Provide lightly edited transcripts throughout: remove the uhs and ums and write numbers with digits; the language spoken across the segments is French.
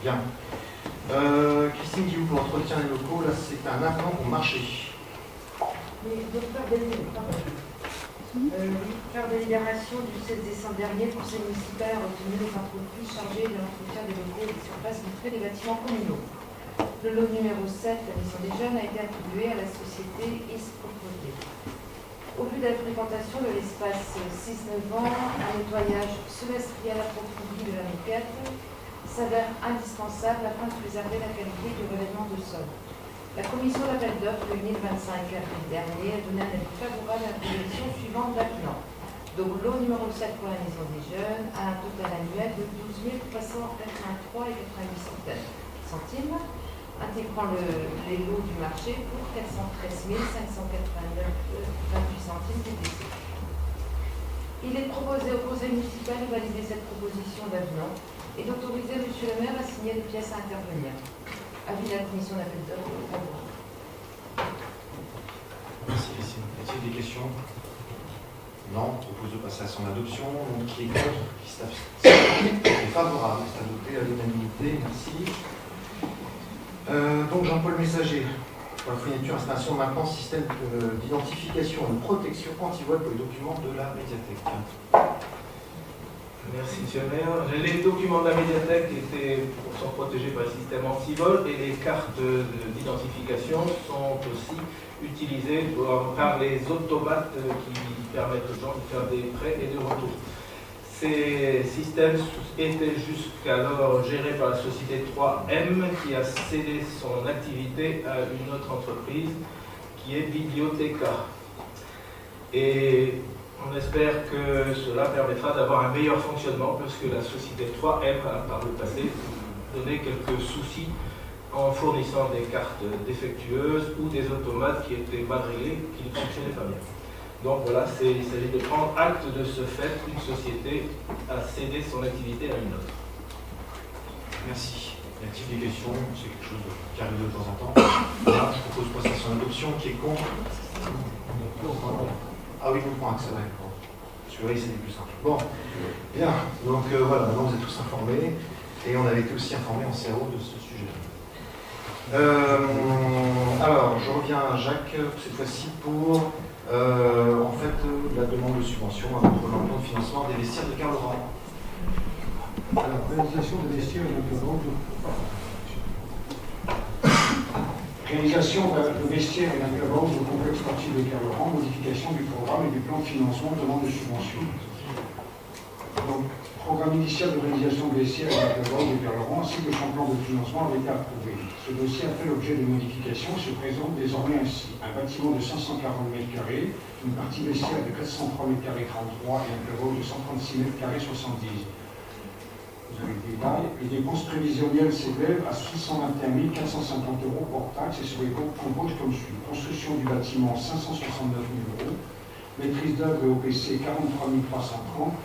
Bien. Christine Guillou, pour l'entretien des locaux, là c'est un avenant au marché. Oui, donc par délibération du 16 décembre dernier, le Conseil municipal a retenu les entreprises chargées de l'entretien des locaux et des surfaces vitrées des bâtiments communaux. Le lot numéro 7, la Maison des Jeunes, a été attribué à la société Ispropreté. Au vu de la fréquentation de l'espace 6-9 ans, un nettoyage semestriel approfondi de la moquette s'avère indispensable afin de préserver la qualité du revêtement de sol. La commission d'appel d'offres réunie le 25 avril dernier a donné un avis favorable à la proposition suivante d'avenant. Donc lot numéro 7 pour la Maison des Jeunes à un total annuel de 12 383,88 centimes, intégrant les lots du marché pour 413 589,28 centimes TTC. Il est proposé au Conseil municipal de valider cette proposition d'avenant et d'autoriser M. le maire à signer les pièces à intervenir. Avis de la commission d'appel d'offres favorable. Merci Christine. Est-il des questions? Non. Je propose de passer à son adoption. Donc qui est contre? Qui s'abstient? Qui est favorable? C'est adopté à l'unanimité. Merci. Donc Jean-Paul Messager, pour la fourniture, installation, maintenance, système d'identification et de protection anti-vol pour les documents de la médiathèque. Merci, monsieur le maire. Les documents de la médiathèque sont protégés par le système anti-vol et les cartes d'identification sont aussi utilisées par les automates qui permettent aux gens de faire des prêts et des retours. Ces systèmes étaient jusqu'alors gérés par la société 3M qui a cédé son activité à une autre entreprise qui est Bibliotheca. Et on espère que cela permettra d'avoir un meilleur fonctionnement parce que la société 3M a par le passé donné quelques soucis en fournissant des cartes défectueuses ou des automates qui étaient mal réglés, qui ne fonctionnaient pas bien. Donc voilà, il s'agit de prendre acte de ce fait qu'une société a cédé son activité à une autre. Merci. Y a-t-il des questions? C'est quelque chose qui arrive de temps en temps. Voilà, je propose de passer à son adoption. Qui est contre? Ah oui, je comprends, c'est vrai. Celui-là, c'est plus simple. Bon, bien. Donc voilà, maintenant vous êtes tous informés. Et on avait été aussi informés en CAO de ce sujet. Alors, je reviens à Jacques, cette fois-ci pour en fait la demande de subvention à notre plan de financement des vestiaires de Carl Laurent. Alors, réalisation des vestiaires et réalisation de vestiaires et d'intervention du complexe sportif de Carl Laurent, modification du programme et du plan de financement, demande de subvention. Donc, programme initial de réalisation de vestiaires et d'intervention de Carl Laurent ainsi que son plan de financement avait été approuvé. Ce dossier a fait l'objet de modifications, se présente désormais ainsi un bâtiment de 540 m², une partie vestiaire de 403 m² 33 et un bureau de 136 m² 70. Vous avez le détail. Les dépenses prévisionnelles s'élèvent à 621 450 € hors taxes et se composent comme suit. Construction du bâtiment 569 000 €, maîtrise d'œuvre et OPC 43 330,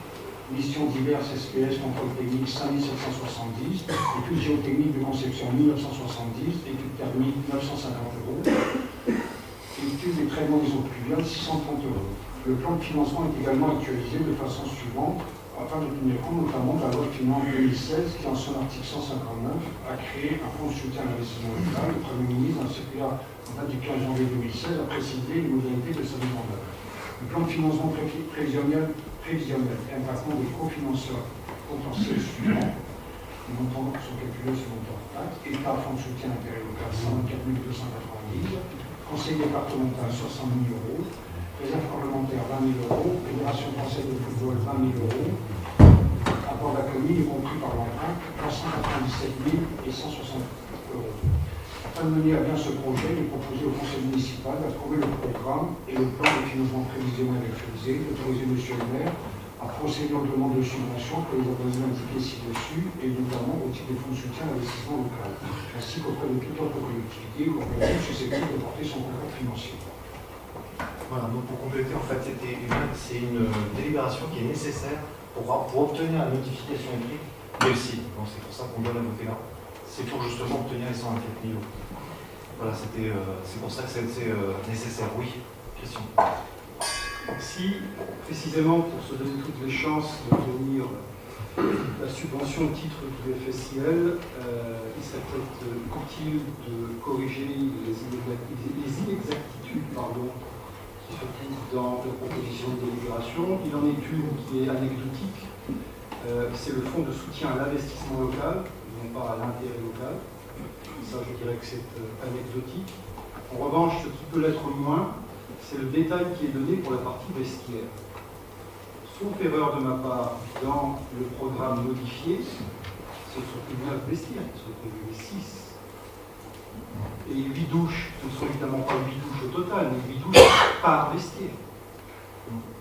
mission diverses SPS, contrôle technique 5 770, études géotechniques de conception 1970, études thermiques 950 €, études et traitements des eaux pluviales 630 €. Le plan de financement est également actualisé de façon suivante, afin de tenir compte notamment de la loi de finances 2016 qui, en son article 159, a créé un fonds de soutien à l'investissement local. Le Premier ministre, dans le circulaire en date du 15 janvier 2016, a précisé les modalités de sa mise en œuvre. Le plan de financement prévisionnel est un traitement de cofinanceurs potentiels suivants. Les montants sont calculés selon le taxe. État, fonds de soutien intérêt local 124 290, conseil départemental 60 000 €, réserve parlementaire 20 000 €, Fédération française de football 20 000 €, apport de la commune, y compris par l'emprunt, 397 160 €. Afin de mener à bien ce projet, il est proposé au conseil municipal d'approuver le programme et le plan de financement prévisionnel actualisé, d'autoriser M. le maire à procéder aux demandes de subvention pour les organismes indiqués ci-dessus, et notamment au titre des fonds de soutien à l'investissement local, ainsi qu'auprès de toute autre collectivité ou organisme susceptible de porter son concours financier. Voilà, donc pour compléter, en fait, c'est une délibération qui est nécessaire pour obtenir la notification écrite du site. Donc c'est pour ça qu'on doit la voter là. C'est pour justement obtenir les 124 000 €. Voilà, c'est pour ça que c'est nécessaire. Oui, question. Si, précisément pour se donner toutes les chances d'obtenir La subvention au titre du FSIL, il serait peut-être utile de corriger les inexactitudes qui se trouvent dans la proposition de délibération. Il en est une qui est anecdotique. C'est le fonds de soutien à l'investissement local, non pas à l'intérêt local. Ça, je dirais que c'est anecdotique. En revanche, ce qui peut l'être moins, c'est le détail qui est donné pour la partie vestiaire. Sauf erreur de ma part, dans le programme modifié, ce sont plus 9 vestiaires qui sont prévus, 6. Et 8 douches, ce ne sont évidemment pas 8 douches au total, mais 8 douches par vestiaire.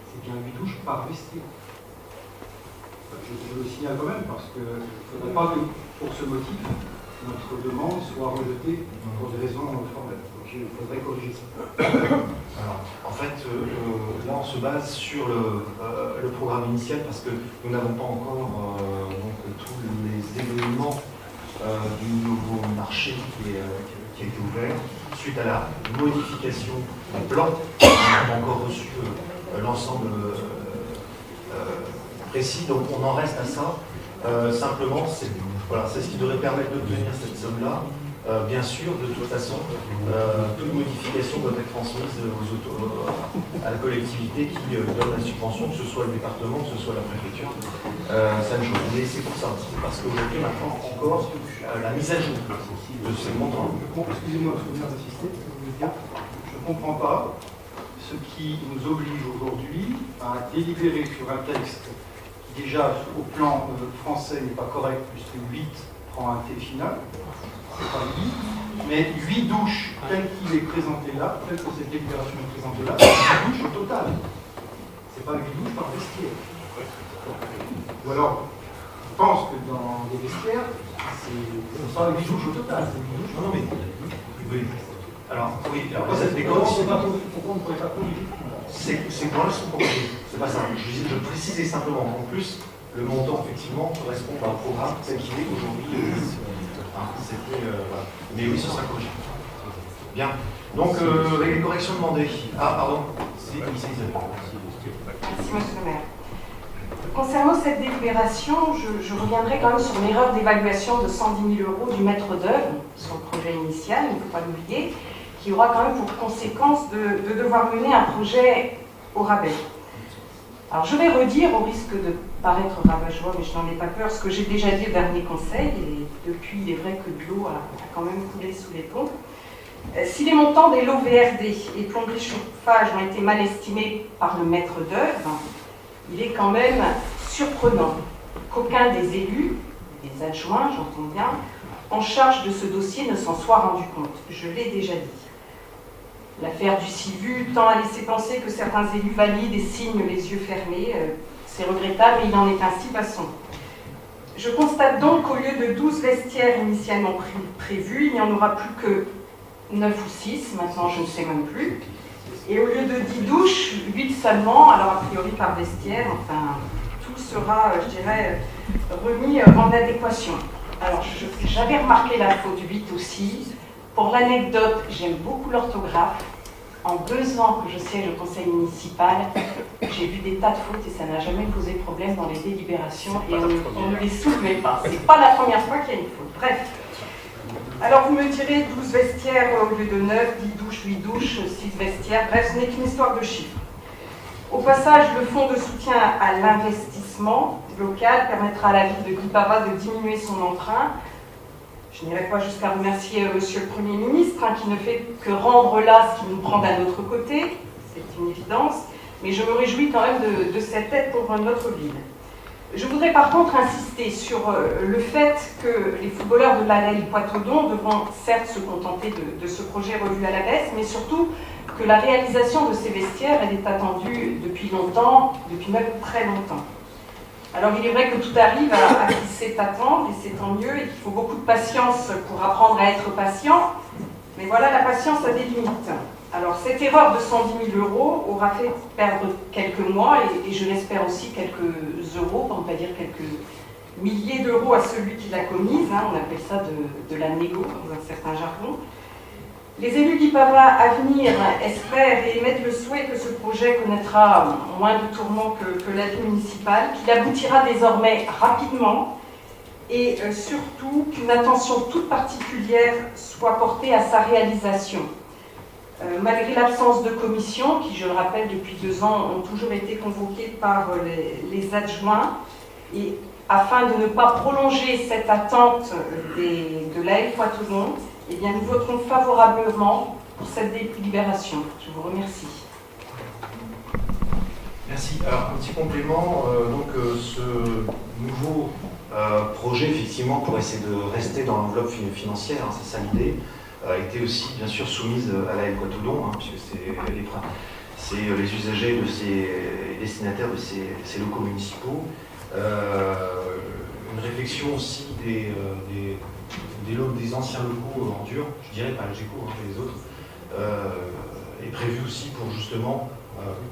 C'est bien 8 douches par vestiaire. Je le signale quand même, parce qu'il ne faudrait pas que, pour ce motif, notre demande soit rejetée pour des raisons formelles. Donc il faudrait corriger ça. Alors, en fait, là, on se base sur le programme initial parce que nous n'avons pas encore donc, tous les éléments du nouveau marché qui a été ouvert. Suite à la modification du plan, on n'a pas encore reçu l'ensemble précis, donc on en reste à ça. Simplement, c'est ce qui devrait permettre d'obtenir cette somme-là. Bien sûr, de toute façon, toute modification doit être transmise à la collectivité qui donne la subvention, que ce soit le département, que ce soit la préfecture. Ça ne joue. Mais c'est pour ça, parce qu'aujourd'hui, maintenant, encore la mise à jour de ces montants. Excusez-moi, je viens d'insister. Je ne comprends pas ce qui nous oblige aujourd'hui à délibérer sur un texte qui, déjà, au plan français, n'est pas correct, puisque 8 prend un T final. Pas 8, mais 8 douches tel qu'il est présenté là, tel que cette délibération est présentée là, c'est 8 douches au total. C'est pas 8 douches par vestiaire. Ou alors, je pense que dans les vestiaires, c'est pas 8 douches au total, c'est 8 douches. Non, mais oui. Alors, oui, alors cette Pourquoi décoration, on ne pourrait pas corriger? c'est pour l'instant corrigé. C'est pas ça. Je précisais simplement qu'en plus, le montant, effectivement, correspond au programme tel qu'il est aujourd'hui. Voilà. Mais oui, ce sera corrigé. Bien. Donc, les corrections demandées. Ah, pardon. C'est Isabelle. Merci, monsieur le maire. Concernant cette délibération, je reviendrai quand même sur l'erreur d'évaluation de 110 000 € du maître d'œuvre sur le projet initial, il ne faut pas l'oublier, qui aura quand même pour conséquence de devoir mener un projet au rabais. Alors je vais redire, au risque de paraître rabat-joie, mais je n'en ai pas peur, ce que j'ai déjà dit au dernier conseil, et depuis il est vrai que de l'eau a quand même coulé sous les ponts. Si les montants des lots VRD et plomberie chauffage ont été mal estimés par le maître d'œuvre, il est quand même surprenant qu'aucun des élus, des adjoints, j'entends bien, en charge de ce dossier ne s'en soit rendu compte. Je l'ai déjà dit. L'affaire du Sivu tend à laisser penser que certains élus valident et signent les yeux fermés. C'est regrettable, mais il en est ainsi, passons. Je constate donc qu'au lieu de 12 vestiaires initialement prévus, il n'y en aura plus que 9 ou 6, maintenant je ne sais même plus. Et au lieu de 10 douches, 8 seulement, alors a priori par vestiaire, enfin, tout sera, je dirais, remis en adéquation. Alors, j'avais remarqué la faute 8 aussi. Pour l'anecdote, j'aime beaucoup l'orthographe. En 2 ans que je siège au conseil municipal, j'ai vu des tas de fautes et ça n'a jamais posé problème dans les délibérations et on ne les soulevait pas. C'est pas la première fois qu'il y a une faute. Bref. Alors vous me direz 12 vestiaires au lieu de 9, 10 douches, 8 douches, 6 vestiaires. Bref, ce n'est qu'une histoire de chiffres. Au passage, le fonds de soutien à l'investissement local permettra à la ville de Guipava de diminuer son emprunt. Je n'irai pas jusqu'à remercier Monsieur le Premier ministre, qui ne fait que rendre là ce qui nous prend d'un autre côté, c'est une évidence, mais je me réjouis quand même de cette aide pour notre ville. Je voudrais par contre insister sur le fait que les footballeurs de l'ALEL Poitodon devront certes se contenter de ce projet revu à la baisse, mais surtout que la réalisation de ces vestiaires, elle est attendue depuis longtemps, depuis même très longtemps. Alors il est vrai que tout arrive à qui sait attendre, et c'est tant mieux, et qu'il faut beaucoup de patience pour apprendre à être patient, mais voilà, la patience a des limites. Alors cette erreur de 110 000 € aura fait perdre quelques mois, et je l'espère aussi quelques euros, pour ne pas dire quelques milliers d'euros à celui qui l'a commise, on appelle ça de la négo dans un certain jargon. Les élus d'Ipava Avenir espèrent et émettent le souhait que ce projet connaîtra moins de tourments que la vie municipale, qu'il aboutira désormais rapidement et surtout qu'une attention toute particulière soit portée à sa réalisation. Malgré l'absence de commission, qui, je le rappelle, depuis 2 ans, ont toujours été convoquées par les adjoints, et afin de ne pas prolonger cette attente de l'AL Poitou-Long, eh bien, nous voterons favorablement pour cette délibération. Je vous remercie. Merci. Alors, un petit complément. Ce nouveau projet, effectivement, pour essayer de rester dans l'enveloppe financière, hein, c'est ça l'idée, a été aussi, bien sûr, soumise à la Poitou-Long, hein, puisque c'est les usagers les destinataires de ces locaux municipaux. Une réflexion aussi des anciens locaux en dur, je dirais pas le GECO, hein, mais les autres, est prévue aussi pour justement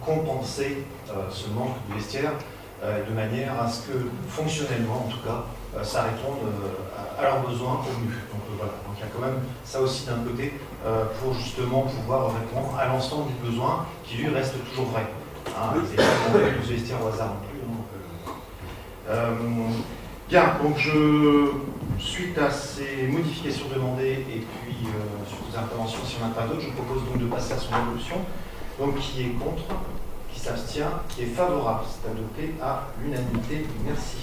compenser ce manque de vestiaire de manière à ce que, fonctionnellement en tout cas, ça réponde à leurs besoins au mieux. Donc voilà, donc il y a quand même ça aussi d'un côté pour justement pouvoir répondre à l'ensemble du besoin qui lui reste toujours vrai. Hein, c'est pas qu'on fait plus vestiaire au hasard non plus. Bien, donc suite à ces modifications demandées et puis sur ces interventions, si on n'a pas d'autres, je propose donc de passer à son adoption. Donc qui est contre, qui s'abstient, qui est favorable. C'est adopté à l'unanimité. Merci.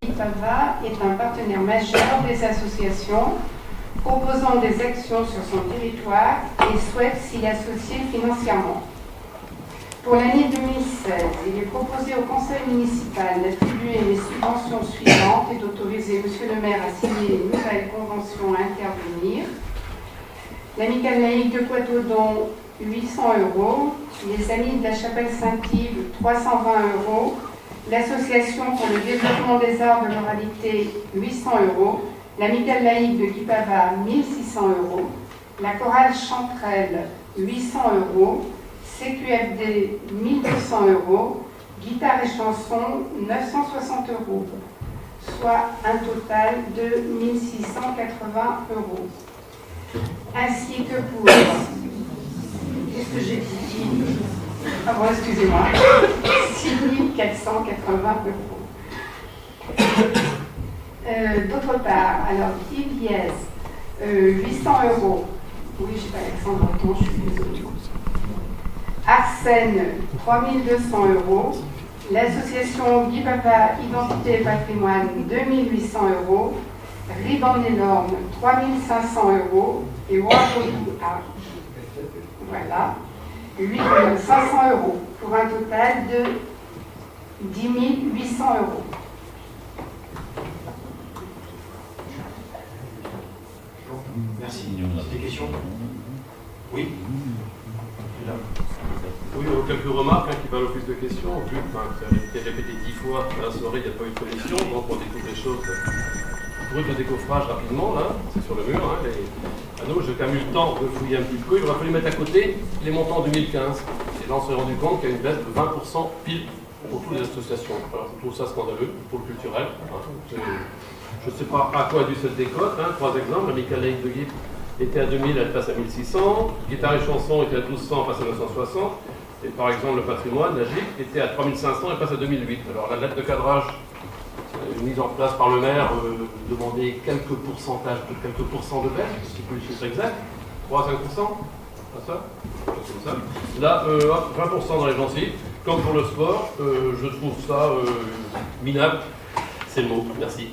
Ipava est un partenaire majeur des associations proposant des actions sur son territoire et souhaite s'y associer financièrement. Pour l'année 2016, il est proposé au conseil municipal d'attribuer les subventions suivantes et d'autoriser M. le maire à signer une nouvelle convention à intervenir. L'Amicale laïque de Poitou-Long, 800 €. Les Amis de la Chapelle Saint-Yves, 320 €. L'Association pour le développement des arts de l'oralité, 800 €. L'Amicale laïque de Guipava, 1600 €. La chorale Chanterelle, 800 €. CQFD, 1200 €. Guitare et chanson, 960 €. Soit un total de 1680 €. Ainsi que pour... Qu'est-ce que j'ai dit? Ah bon, excusez-moi. 6480 €. D'autre part, alors, Diviez, 800 €. Oui, j'ai pas l'accent breton, je suis désolée. Arsène, 3200 €. L'association Guipava Identité et Patrimoine, 2800 €. Riban-des-Lormes, 3500 €. Et Ouagodou, voilà, 500 €, pour un total de 10 800 €. Merci. Des questions? Oui. Oui, quelques remarques qui parlent au plus de questions. Vu que ça a été répété 10 fois à la soirée, il n'y a pas eu de commission, donc on découvre les choses. Brut de décoffrage rapidement, là, c'est sur le mur. Hein, les anneaux, j'ai quand même eu le temps de fouiller un petit peu. Il aurait fallu mettre à côté les montants 2015. Et là, on s'est rendu compte qu'il y a une baisse de 20% pile pour toutes les associations. Alors, je trouve ça scandaleux pour le culturel. Hein, je ne sais pas à quoi a dû cette décote. Hein, 3 exemples. L'Amicale laïque de Guip était à 2000, elle passe à 1600. Guitare et chanson était à 1200, elle passe à 960. Et par exemple, le patrimoine, la GIC, était à 3500, elle passe à 2008. Alors, la lettre de cadrage mise en place par le maire demandait quelques pourcentages, quelques pourcents de baisse, je ne sais plus le chiffre exact, 3 à 5%, pas ça, comme ça. Là, 20% dans les gencives. Comme pour le sport, je trouve ça minable. C'est le mot. Merci.